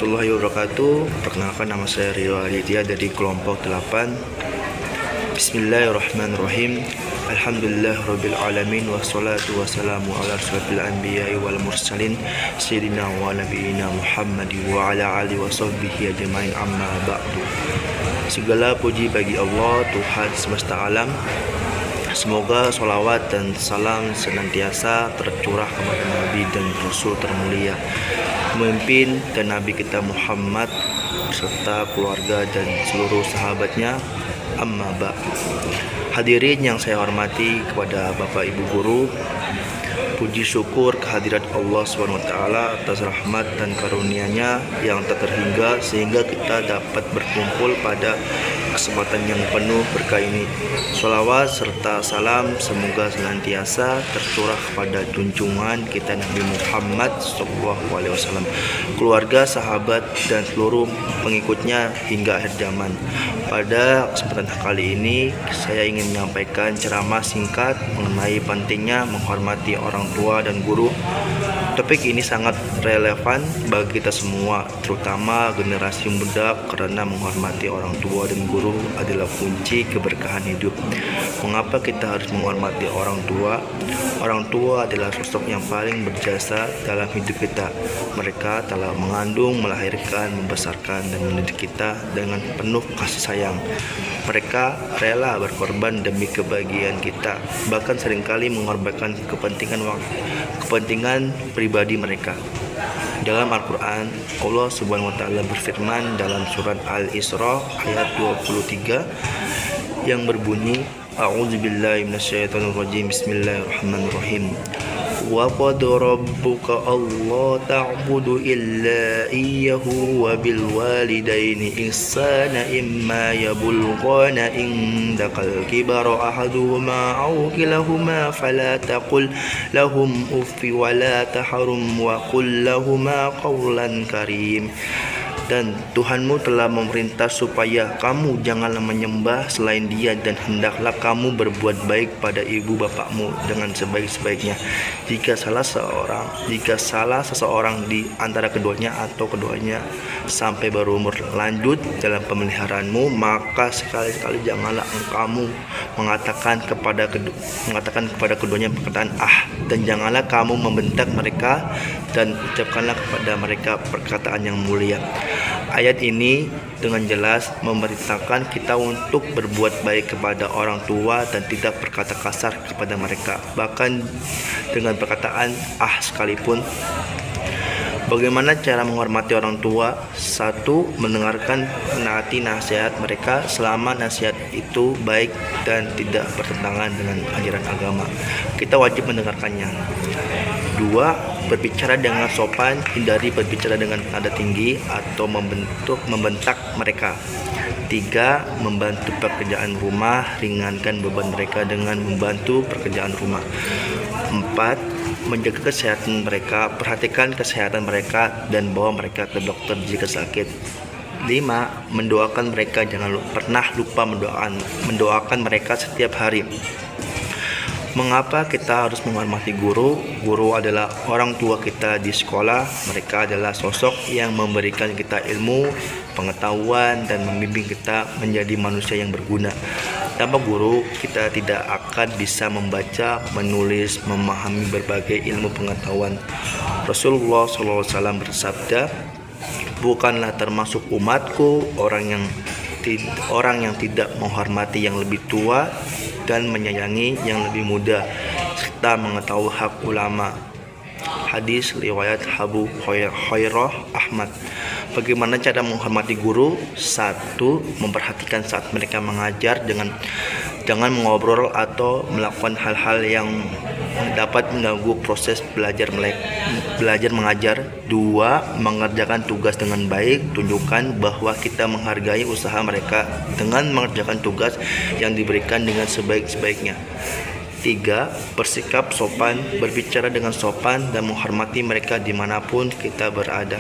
warahmatullahi wabarakatuh. Perkenalkan, nama saya Rio Aditya dari kelompok 8. Bismillahirrahmanirrahim. Alhamdulillahirabbil alamin wassalatu wassalamu ala asyrofil anbiya'i wal mursalin sayyidina wa nabiyina Muhammad wa ala alihi washabbihi ajmain, amma ba'du. Segala puji bagi Allah, Tuhan semesta alam. Semoga sholawat dan salam senantiasa tercurah kepada Nabi dan Rasul termulia, pemimpin dan Nabi kita Muhammad beserta keluarga dan seluruh sahabatnya, amma ba'du. Hadirin yang saya hormati, kepada Bapak Ibu guru, puji syukur kehadirat Allah SWT atas rahmat dan karunia-Nya yang tak terhingga sehingga kita dapat berkumpul pada kesempatan yang penuh berkah ini. Sholawat serta salam semoga senantiasa tercurah kepada junjungan kita Nabi Muhammad SAW, keluarga, sahabat, dan seluruh pengikutnya hingga akhir zaman. Pada kesempatan kali ini saya ingin menyampaikan ceramah singkat mengenai pentingnya menghormati orang tua dan guru. Topik ini sangat relevan bagi kita semua, terutama generasi muda, karena menghormati orang tua dan guru adalah kunci keberkahan hidup. Mengapa kita harus menghormati orang tua? Orang tua adalah sosok yang paling berjasa dalam hidup kita. Mereka telah mengandung, melahirkan, membesarkan, dan mendidik kita dengan penuh kasih sayang. Mereka rela berkorban demi kebahagiaan kita, bahkan seringkali mengorbankan kepentingan pribadi mereka. Dalam Al-Quran, Allah Subhanahu wa Ta'ala berfirman dalam surat Al-Isra ayat 23 yang berbunyi, A'udzubillahi minasyaitonirrajim, Bismillahirrahmanirrahim. Wa qad rabbuka alla ta'budu illa iyyahu wa bil walidaini ihsana imma yablughanna indakal kibara ahaduhuma aw kilahuma fala taqul lahum uffi wa la tahrum wa qul lahumā qawlan karim. Dan Tuhanmu telah memerintah supaya kamu janganlah menyembah selain Dia, dan hendaklah kamu berbuat baik pada ibu bapakmu dengan sebaik-baiknya. Jika salah seseorang di antara keduanya atau keduanya sampai berumur lanjut dalam pemeliharaanmu, maka sekali-kali janganlah kamu mengatakan kepada keduanya perkataan dan janganlah kamu membentak mereka, dan ucapkanlah kepada mereka perkataan yang mulia. Ayat ini dengan jelas memerintahkan kita untuk berbuat baik kepada orang tua dan tidak berkata kasar kepada mereka, bahkan dengan perkataan sekalipun. Bagaimana cara menghormati orang tua? 1. Mendengarkan, menaati nasihat mereka selama nasihat itu baik dan tidak bertentangan dengan ajaran agama. Kita wajib mendengarkannya. 2. Berbicara dengan sopan, hindari berbicara dengan nada tinggi atau membentak mereka. 3. Membantu pekerjaan rumah, ringankan beban mereka dengan membantu pekerjaan rumah. 4. Menjaga kesehatan mereka, perhatikan kesehatan mereka dan bawa mereka ke dokter jika sakit. 5. Mendoakan mereka, jangan pernah lupa mendoakan mereka setiap hari. Mengapa kita harus menghormati guru? Guru adalah orang tua kita di sekolah. Mereka adalah sosok yang memberikan kita ilmu, pengetahuan, dan membimbing kita menjadi manusia yang berguna. Tanpa guru, kita tidak akan bisa membaca, menulis, memahami berbagai ilmu pengetahuan. Rasulullah SAW bersabda, bukanlah termasuk umatku orang yang tidak menghormati yang lebih tua dan menyayangi yang lebih muda, serta mengetahui hak ulama. Hadis riwayat Abu Hurairah Ahmad. Bagaimana cara menghormati guru? 1. Memperhatikan saat mereka mengajar, jangan mengobrol atau melakukan hal-hal yang dapat mengganggu proses belajar mengajar. 2. Mengerjakan tugas dengan baik, tunjukkan bahwa kita menghargai usaha mereka dengan mengerjakan tugas yang diberikan dengan sebaik-baiknya. 3. Bersikap sopan, berbicara dengan sopan dan menghormati mereka dimanapun kita berada.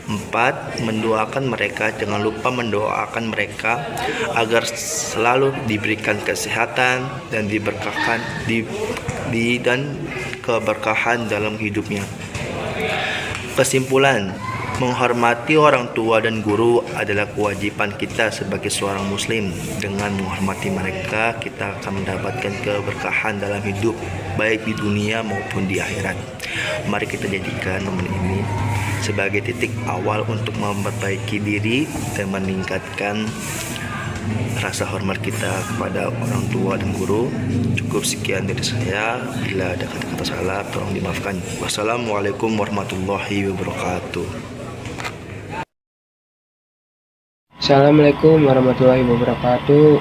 4. Mendoakan mereka, jangan lupa mendoakan mereka agar selalu diberikan kesehatan dan diberkahkan dan keberkahan dalam hidupnya. Kesimpulan, Menghormati orang tua dan guru adalah kewajiban kita sebagai seorang muslim. Dengan menghormati mereka, kita akan mendapatkan keberkahan dalam hidup, baik di dunia maupun di akhirat. Mari kita jadikan momen ini sebagai titik awal untuk memperbaiki diri dan meningkatkan rasa hormat kita kepada orang tua dan guru. Cukup sekian dari saya. Bila ada kata-kata salah, tolong dimaafkan. Wassalamualaikum warahmatullahi wabarakatuh. Assalamualaikum warahmatullahi wabarakatuh.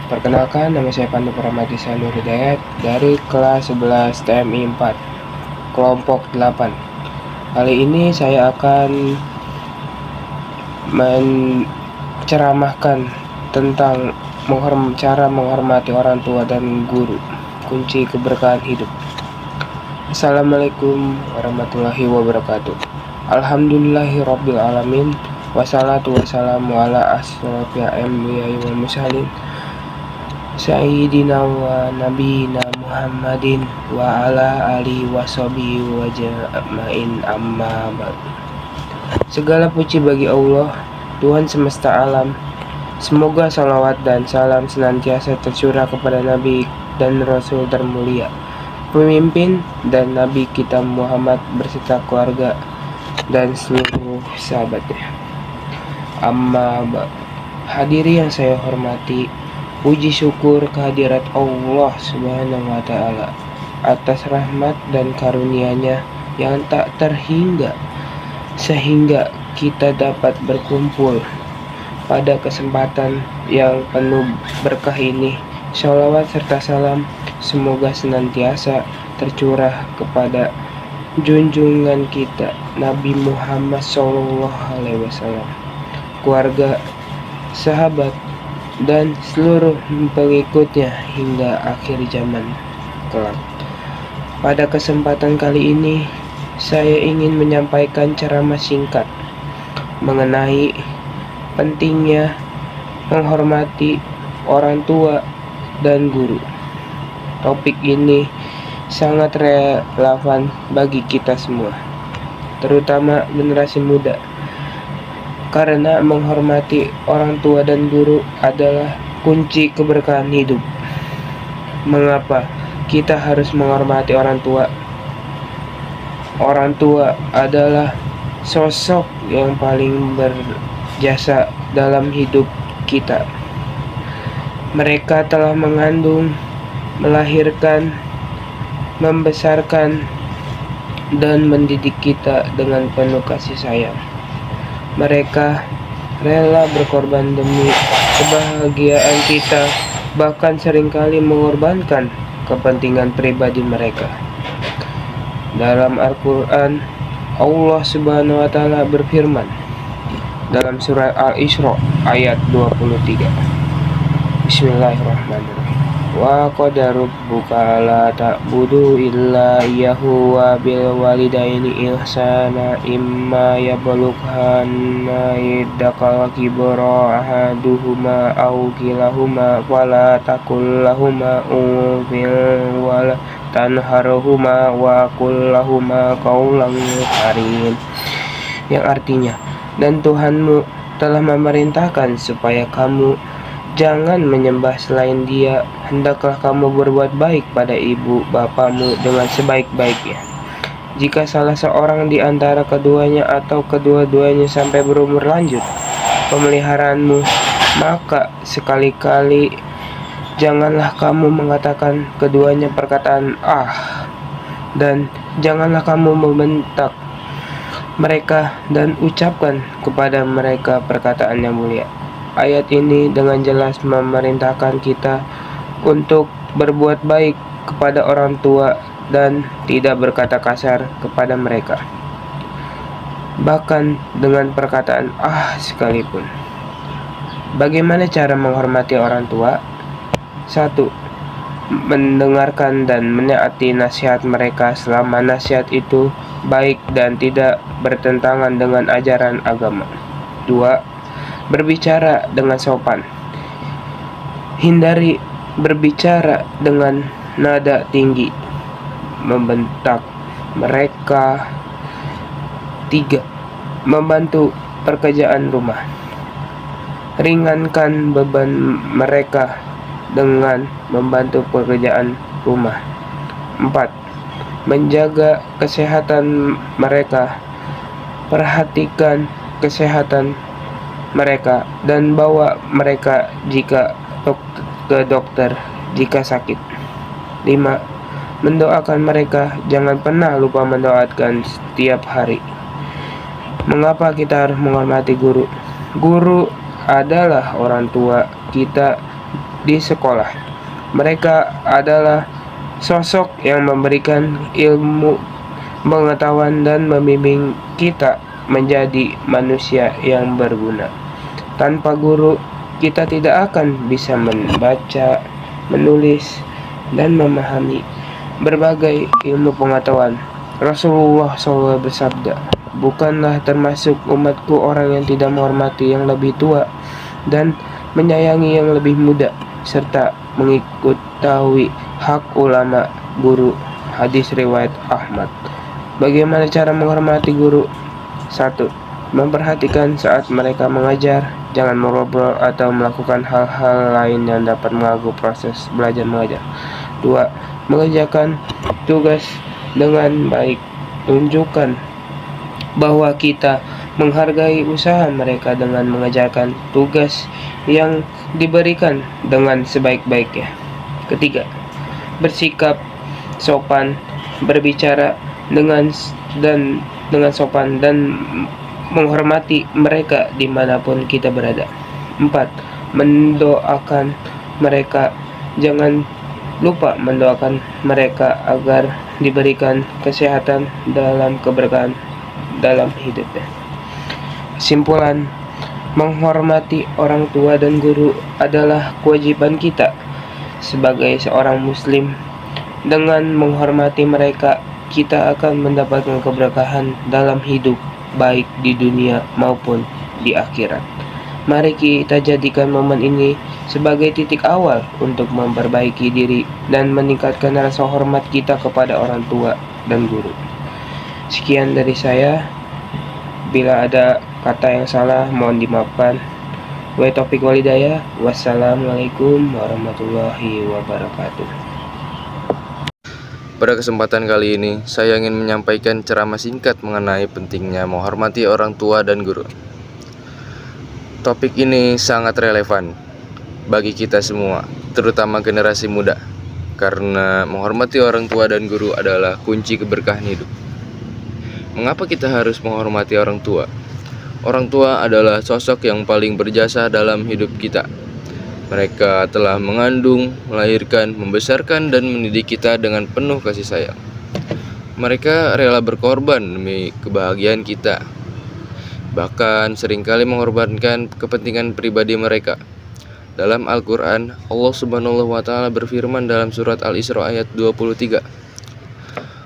Perkenalkan, nama saya Pandu Pramadi Nur Hidayat dari kelas 11 TMI 4 kelompok 8. Kali ini saya akan menceramahkan tentang cara menghormati orang tua dan guru, kunci keberkahan hidup. Assalamualaikum warahmatullahi wabarakatuh. Alhamdulillahirabbil alamin. Wassalatu wassalamu ala asrofil anbiya'i wal mursalin Sayyidina wa nabiyina Muhammadin wa ala alihi washabihi wa jama'in amma ba'd. Segala puji bagi Allah, Tuhan semesta alam. Semoga salawat dan salam senantiasa tercurah kepada Nabi dan Rasul termulia, pemimpin dan Nabi kita Muhammad berserta keluarga dan seluruh sahabatnya. Amma hadiri yang saya hormati, puji syukur kehadirat Allah Subhanahu wa Ta'ala atas rahmat dan karunia-Nya yang tak terhingga, sehingga kita dapat berkumpul pada kesempatan yang penuh berkah ini. Sholawat serta salam semoga senantiasa tercurah kepada junjungan kita Nabi Muhammad SAW, keluarga, sahabat, dan seluruh pengikutnya hingga akhir zaman kelak. Pada kesempatan kali ini, saya ingin menyampaikan ceramah singkat mengenai pentingnya menghormati orang tua dan guru. Topik ini sangat relevan bagi kita semua, terutama generasi muda, karena menghormati orang tua dan guru adalah kunci keberkahan hidup. Mengapa kita harus menghormati orang tua? Orang tua adalah sosok yang paling berjasa dalam hidup kita. Mereka telah mengandung, melahirkan, membesarkan, dan mendidik kita dengan penuh kasih sayang. Mereka rela berkorban demi kebahagiaan kita, bahkan seringkali mengorbankan kepentingan pribadi mereka. Dalam Al-Quran, Allah Subhanahu wa Ta'ala berfirman dalam surat Al-Isra ayat 23. Bismillahirrahmanirrahim. Wa qada rabbuka la ta'budu illa iyyahu wa bil walidaini ihsana imma yablughanna indakal kibra ahaduhuma aw kilahuma wala taqul lahumā uffin wala tanharhumā wa qul lahumā qawlan karim, yang artinya, dan Tuhanmu telah memerintahkan supaya kamu jangan menyembah selain Dia. Hendaklah kamu berbuat baik pada ibu bapamu dengan sebaik-baiknya. Jika salah seorang di antara keduanya atau kedua-duanya sampai berumur lanjut pemeliharaanmu, maka sekali-kali janganlah kamu mengatakan keduanya perkataan dan janganlah kamu membentak mereka dan ucapkan kepada mereka perkataan yang mulia. Ayat ini dengan jelas memerintahkan kita untuk berbuat baik kepada orang tua dan tidak berkata kasar kepada mereka, bahkan dengan perkataan sekalipun. Bagaimana cara menghormati orang tua? 1. Mendengarkan dan menaati nasihat mereka selama nasihat itu baik dan tidak bertentangan dengan ajaran agama. 2. Berbicara dengan sopan. Hindari berbicara dengan nada tinggi, membentak mereka. 3. membantu pekerjaan rumah. Ringankan beban mereka dengan membantu pekerjaan rumah. 4. Menjaga kesehatan mereka. Perhatikan kesehatan mereka dan bawa mereka ke dokter jika sakit. 5. Mendoakan mereka. Jangan pernah lupa mendoakan setiap hari. Mengapa kita harus menghormati guru? Guru adalah orang tua kita di sekolah. Mereka adalah sosok yang memberikan ilmu, pengetahuan, dan membimbing kita menjadi manusia yang berguna. Tanpa guru, kita tidak akan bisa membaca, menulis, dan memahami berbagai ilmu pengetahuan. Rasulullah SAW bersabda, "Bukanlah termasuk umatku orang yang tidak menghormati yang lebih tua dan menyayangi yang lebih muda, serta mengetahui hak ulama guru." Hadis riwayat Ahmad. Bagaimana cara menghormati guru? 1. Memperhatikan saat mereka mengajar. Jangan mengobrol atau melakukan hal-hal lain yang dapat mengganggu proses belajar mengajar. 2. Mengerjakan tugas dengan baik. Tunjukkan bahwa kita menghargai usaha mereka dengan mengerjakan tugas yang diberikan dengan sebaik-baiknya. Ketiga, bersikap sopan, berbicara dengan sopan dan menghormati mereka dimanapun kita berada. 4. Mendoakan mereka. Jangan lupa mendoakan mereka agar diberikan kesehatan dalam keberkahan dalam hidupnya. Kesimpulan, menghormati orang tua dan guru adalah kewajiban kita sebagai seorang muslim. Dengan menghormati mereka, kita akan mendapatkan keberkahan dalam hidup, baik di dunia maupun di akhirat. Mari kita jadikan momen ini sebagai titik awal untuk memperbaiki diri dan meningkatkan rasa hormat kita kepada orang tua dan guru. Sekian dari saya. Bila ada kata yang salah, mohon dimaafkan. Wa taufiq wal hidayah. Wassalamualaikum warahmatullahi wabarakatuh. Pada kesempatan kali ini, saya ingin menyampaikan ceramah singkat mengenai pentingnya menghormati orang tua dan guru. Topik ini sangat relevan bagi kita semua, terutama generasi muda, karena menghormati orang tua dan guru adalah kunci keberkahan hidup. Mengapa kita harus menghormati orang tua? Orang tua adalah sosok yang paling berjasa dalam hidup kita. Mereka telah mengandung, melahirkan, membesarkan, dan mendidik kita dengan penuh kasih sayang. Mereka rela berkorban demi kebahagiaan kita, bahkan seringkali mengorbankan kepentingan pribadi mereka. Dalam Al-Quran, Allah Subhanahu wa Ta'ala berfirman dalam surat Al-Isra ayat 23,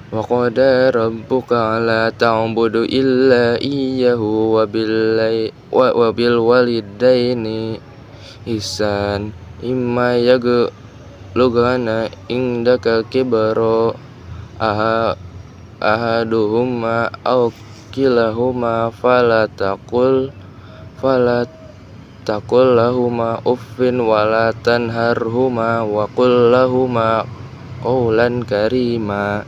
"Wa qada rabbuka la ta'budu illa iyyahu wa bil walidaini ihsan imma yaghlughana indaka kibara ahaduhuma aw kilahuma fala taqul lahuma uffin wala tanharhuma wa qul lahuma qawlan karima."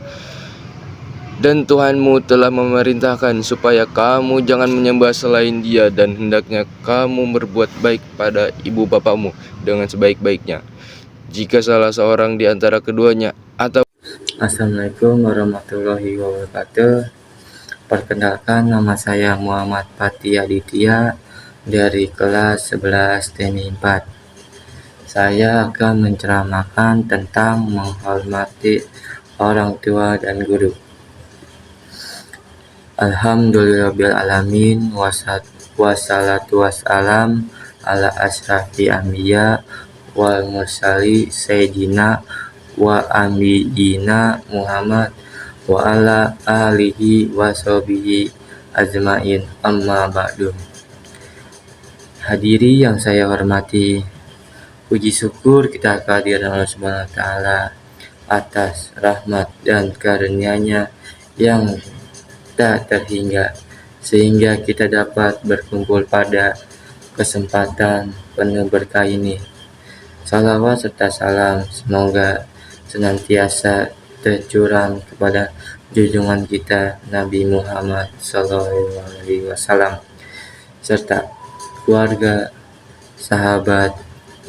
Dan Tuhanmu telah memerintahkan supaya kamu jangan menyembah selain Dia, dan hendaknya kamu berbuat baik pada ibu bapamu dengan sebaik-baiknya. Jika salah seorang di antara keduanya atau Assalamualaikum warahmatullahi wabarakatuh. Perkenalkan, nama saya Muhammad Pati Aditya dari kelas 11 TNI 4. Saya akan menceramahkan tentang menghormati orang tua dan guru. Alhamdulillahirrahmanirrahim. Wassalatu wassalam ala asrafi anbiya wal mursali sayyidina wa ambiyina Muhammad wa ala alihi wa sahbihi ajmain, amma ba'du. Hadiri yang saya hormati, puji syukur kita kehadiran Allah Subhanahu wa Ta'ala atas rahmat dan karunia-Nya yang tak terhingga. sehingga kita dapat berkumpul pada kesempatan penuh berkah ini. Salawat serta salam semoga senantiasa tercurah kepada junjungan kita Nabi Muhammad SAW serta keluarga, sahabat,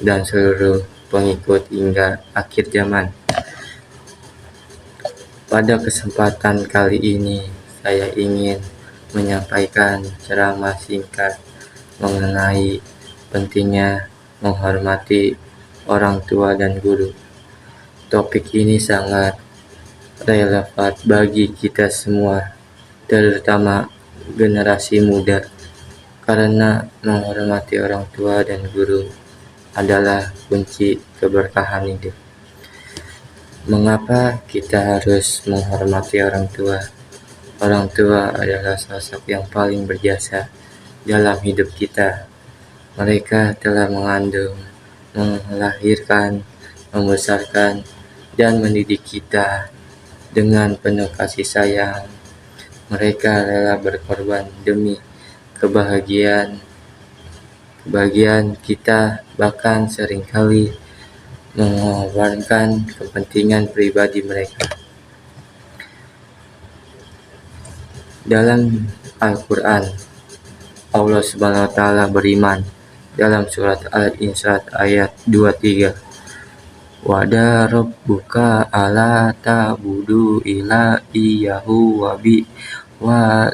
dan seluruh pengikut hingga akhir zaman. Pada kesempatan kali ini, saya ingin menyampaikan ceramah singkat mengenai pentingnya menghormati orang tua dan guru. Topik ini sangat relevan bagi kita semua, terutama generasi muda, karena menghormati orang tua dan guru adalah kunci keberkahan hidup. Mengapa kita harus menghormati orang tua? Orang tua adalah sosok yang paling berjasa dalam hidup kita. Mereka telah mengandung, melahirkan, membesarkan, dan mendidik kita dengan penuh kasih sayang. Mereka rela berkorban demi kebahagiaan kita, bahkan seringkali mengorbankan kepentingan pribadi mereka. Dalam Al-Quran, Allah Subhanahu wa Ta'ala beriman dalam surat Al-Isra ayat 23. Wada rabbuka ala ta'budu ila iyyahu wa bi wa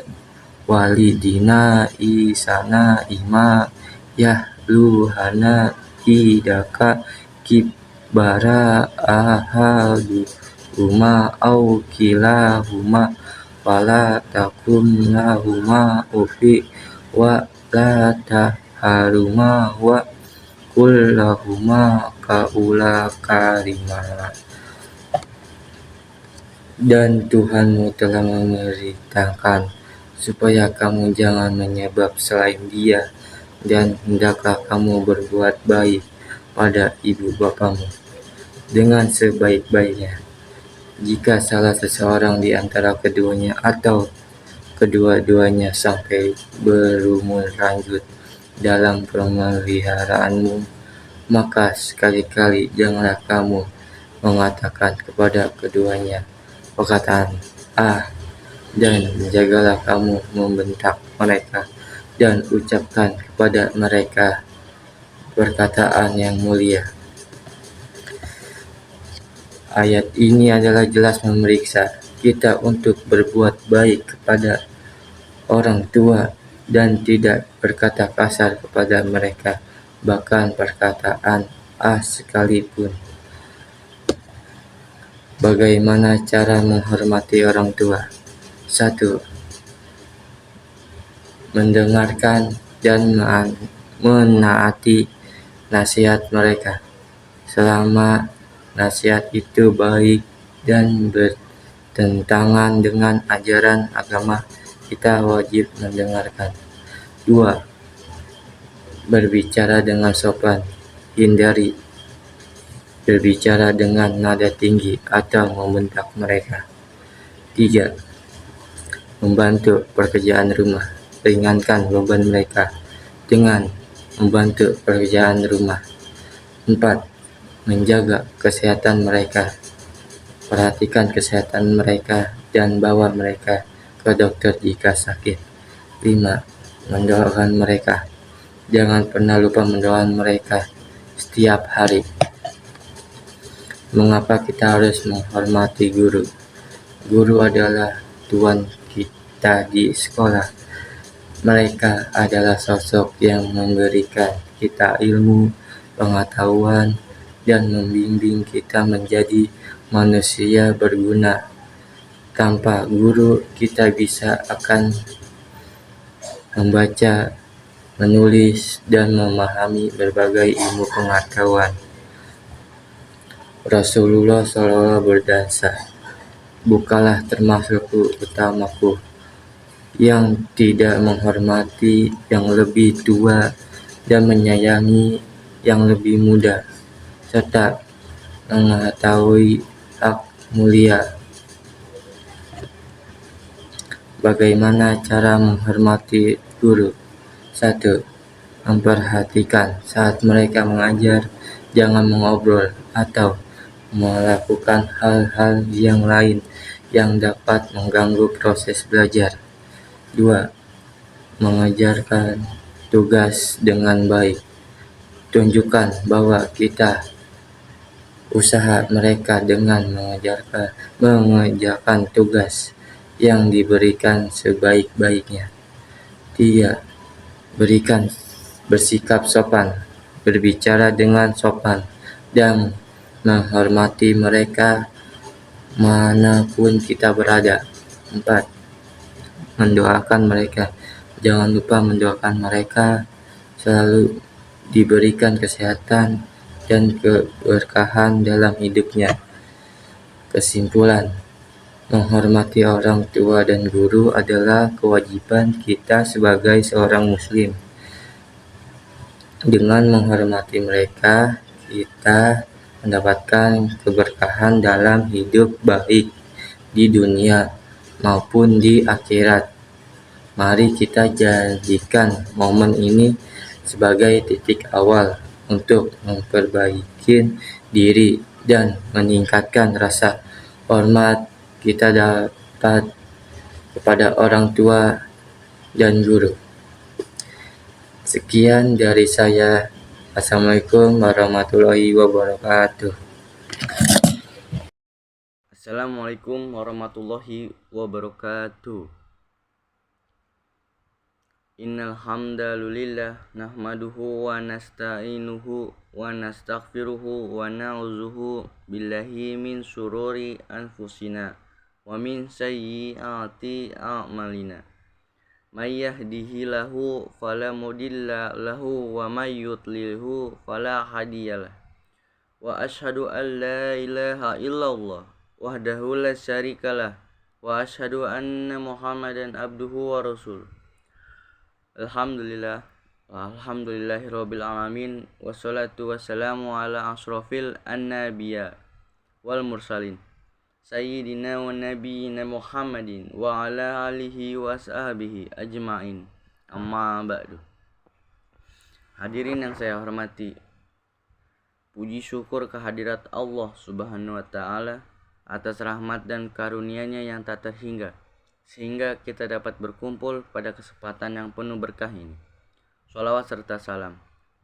walidina isana ima yahluhana idaka kibara ahaduma au kilahuma wala takum lahuma ufi wa la taharuma wa kullahuma kaula karima. Dan Tuhanmu telah memerintahkan supaya kamu jangan menyembah selain Dia, dan hendaklah kamu berbuat baik pada ibu bapamu dengan sebaik-baiknya. Jika salah seseorang di antara keduanya atau kedua-duanya sampai berumur lanjut dalam pemeliharaanmu, maka sekali-kali janganlah kamu mengatakan kepada keduanya perkataan dan jagalah kamu membentak mereka dan ucapkan kepada mereka perkataan yang mulia. Ayat ini adalah jelas memeriksa kita untuk berbuat baik kepada orang tua dan tidak berkata kasar kepada mereka, bahkan perkataan sekalipun. Bagaimana cara menghormati orang tua? 1. Mendengarkan dan menaati nasihat mereka. Selama nasihat itu baik dan bertentangan dengan ajaran agama, kita wajib mendengarkan. 2. Berbicara dengan sopan. Hindari berbicara dengan nada tinggi atau membentak mereka. 3. Membantu pekerjaan rumah. Ringankan beban mereka dengan membantu pekerjaan rumah. 4. Menjaga kesehatan mereka. Perhatikan kesehatan mereka dan bawa mereka ke dokter jika sakit. 5. Mendoakan mereka. Jangan pernah lupa mendoakan mereka setiap hari. Mengapa kita harus menghormati guru? Guru adalah tuan kita di sekolah. Mereka adalah sosok yang memberikan kita ilmu, pengetahuan, dan membimbing kita menjadi manusia berguna. Tanpa guru, kita bisa akan membaca, menulis, dan memahami berbagai ilmu pengetahuan. Rasulullah SAW berdasar, bukalah termasuk utamaku yang tidak menghormati yang lebih tua dan menyayangi yang lebih muda, serta mengetahui hak mulia. Bagaimana cara menghormati guru? 1. Memperhatikan saat mereka mengajar, jangan mengobrol atau melakukan hal-hal yang lain yang dapat mengganggu proses belajar. 2. Mengajarkan tugas dengan baik. Tunjukkan bahwa kita usaha mereka dengan mengerjakan tugas yang diberikan sebaik-baiknya. 3. Bersikap sopan, berbicara dengan sopan, dan menghormati mereka manapun kita berada. 4. Mendoakan mereka. Jangan lupa mendoakan mereka selalu diberikan kesehatan dan keberkahan dalam hidupnya. Kesimpulan, menghormati orang tua dan guru adalah kewajiban kita sebagai seorang muslim. Dengan menghormati mereka, kita mendapatkan keberkahan dalam hidup baik di dunia maupun di akhirat. Mari kita jadikan momen ini sebagai titik awal untuk memperbaiki diri dan meningkatkan rasa hormat kita dapat kepada orang tua dan guru. Sekian dari saya. Assalamualaikum warahmatullahi wabarakatuh. Assalamualaikum warahmatullahi wabarakatuh. Innal hamdalillah nahmaduhu wa nasta'inuhu wa nastaghfiruhu wa na'udzuhu billahi min syururi anfusina wa min sayyiati a'malina. May yahdihillahu fala mudilla lahu wa may yudlilhu fala hadiyalah. Wa asyhadu an la ilaha illallah wahdahu la syarikalah wa asyhadu anna Muhammadan abduhu wa rasul. Alhamdulillahirabbil alamin wassalatu wassalamu ala asrofil annabiya wal mursalin Sayyidina wa nabiyina Muhammadin wa ala alihi wa ashabihi ajma'in. Amma ba'du. Hadirin yang saya hormati, puji syukur kehadirat Allah Subhanahu wa Ta'ala atas rahmat dan karunia-Nya yang tak terhingga, sehingga kita dapat berkumpul pada kesempatan yang penuh berkah ini. Shalawat serta salam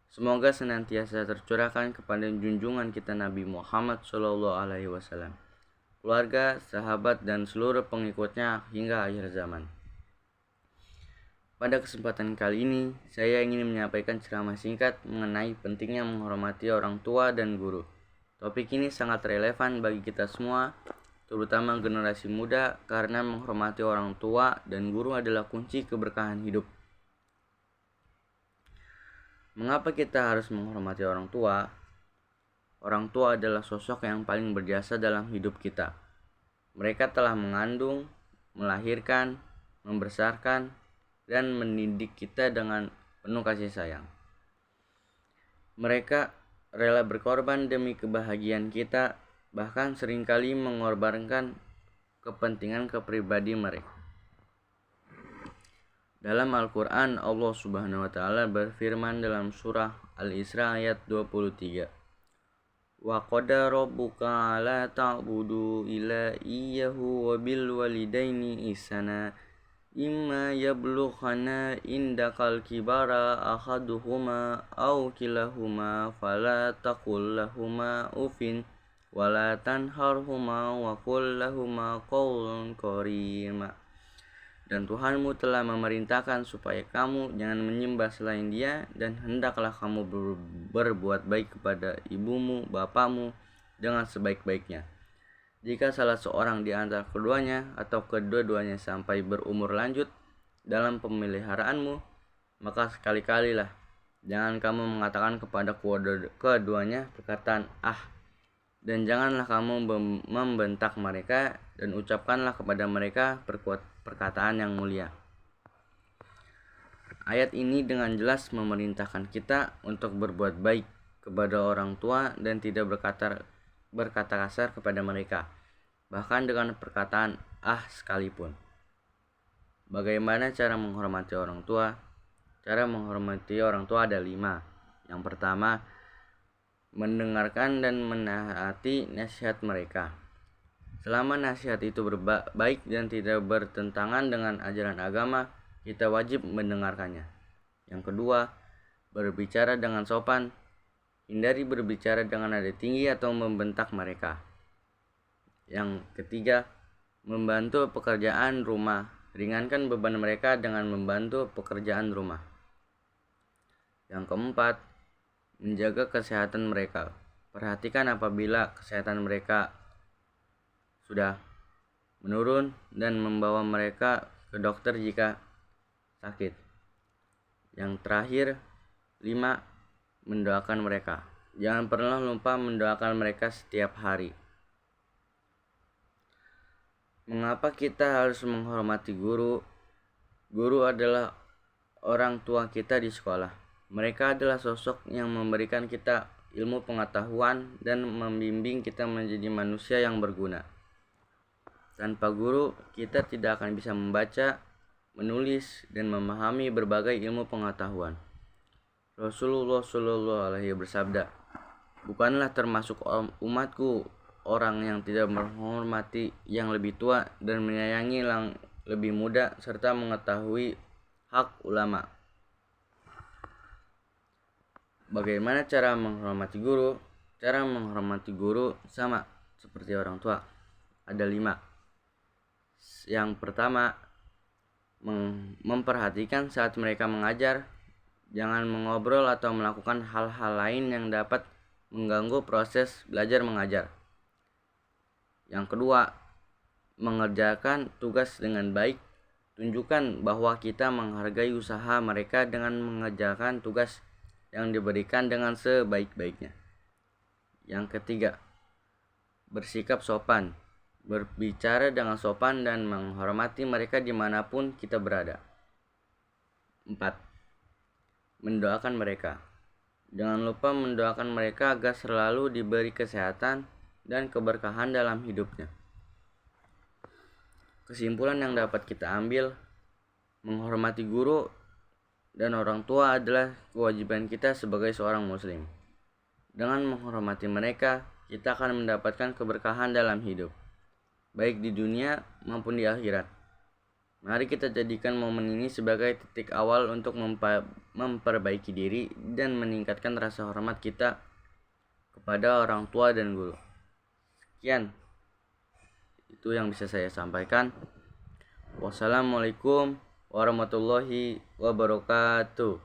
semoga senantiasa tercurahkan kepada junjungan kita Nabi Muhammad SAW, keluarga, sahabat, dan seluruh pengikutnya hingga akhir zaman. Pada kesempatan kali ini, saya ingin menyampaikan ceramah singkat mengenai pentingnya menghormati orang tua dan guru. Topik ini sangat relevan bagi kita semua, terutama generasi muda, karena menghormati orang tua dan guru adalah kunci keberkahan hidup. Mengapa kita harus menghormati orang tua? Orang tua adalah sosok yang paling berjasa dalam hidup kita. Mereka telah mengandung, melahirkan, membesarkan, dan mendidik kita dengan penuh kasih sayang. Mereka rela berkorban demi kebahagiaan kita, bahkan seringkali mengorbankan kepentingan kepribadi mereka. Dalam Al-Quran, Allah Subhanahu wa Ta'ala berfirman dalam surah Al-Isra ayat 23. Wa qada rabbuka la ta'budu illa iyyahu wa bil walidaini ihsana imma yablughana indakal kibara ahaduhuma aw kilahuma fala taqul lahuma ufin wala tanharhuma wa qul lahuma qawlan karima. Dan Tuhanmu telah memerintahkan supaya kamu jangan menyembah selain Dia, dan hendaklah kamu berbuat baik kepada ibumu, bapamu dengan sebaik-baiknya. Jika salah seorang di antara keduanya atau kedua-duanya sampai berumur lanjut dalam pemeliharaanmu, maka sekali-kalilah jangan kamu mengatakan kepada keduanya perkataan dan janganlah kamu membentak mereka, dan ucapkanlah kepada mereka perkataan yang mulia. Ayat ini dengan jelas memerintahkan kita untuk berbuat baik kepada orang tua dan tidak berkata kasar kepada mereka, bahkan dengan perkataan sekalipun. Bagaimana cara menghormati orang tua? Cara menghormati orang tua ada 5. Yang pertama, mendengarkan dan menaati nasihat mereka. Selama nasihat itu baik dan tidak bertentangan dengan ajaran agama, kita wajib mendengarkannya. Yang kedua, berbicara dengan sopan. Hindari berbicara dengan nada tinggi atau membentak mereka. Yang ketiga, membantu pekerjaan rumah. Ringankan beban mereka dengan membantu pekerjaan rumah. Yang keempat, menjaga kesehatan mereka. Perhatikan apabila kesehatan mereka sudah menurun dan membawa mereka ke dokter jika sakit. Yang terakhir, 5, mendoakan mereka. Jangan pernah lupa mendoakan mereka setiap hari. Mengapa kita harus menghormati guru? Guru adalah orang tua kita di sekolah. Mereka adalah sosok yang memberikan kita ilmu pengetahuan dan membimbing kita menjadi manusia yang berguna. Tanpa guru, kita tidak akan bisa membaca, menulis, dan memahami berbagai ilmu pengetahuan. Rasulullah SAW bersabda, "Bukanlah termasuk umatku orang yang tidak menghormati yang lebih tua dan menyayangi yang lebih muda serta mengetahui hak ulama." Bagaimana cara menghormati guru? Cara menghormati guru sama seperti orang tua. Ada 5. Yang pertama, memperhatikan saat mereka mengajar. Jangan mengobrol atau melakukan hal-hal lain yang dapat mengganggu proses belajar mengajar. Yang kedua, mengerjakan tugas dengan baik. Tunjukkan bahwa kita menghargai usaha mereka dengan mengerjakan tugas yang diberikan dengan sebaik-baiknya. Yang ketiga, bersikap sopan. Berbicara dengan sopan dan menghormati mereka dimanapun kita berada. 4, mendoakan mereka. Jangan lupa mendoakan mereka agar selalu diberi kesehatan dan keberkahan dalam hidupnya. Kesimpulan yang dapat kita ambil, menghormati guru dan orang tua adalah kewajiban kita sebagai seorang muslim. Dengan menghormati mereka, kita akan mendapatkan keberkahan dalam hidup, baik di dunia maupun di akhirat. Mari kita jadikan momen ini sebagai titik awal untuk memperbaiki diri dan meningkatkan rasa hormat kita kepada orang tua dan guru. Sekian, itu yang bisa saya sampaikan. Wassalamualaikum warahmatullahi wabarakatuh.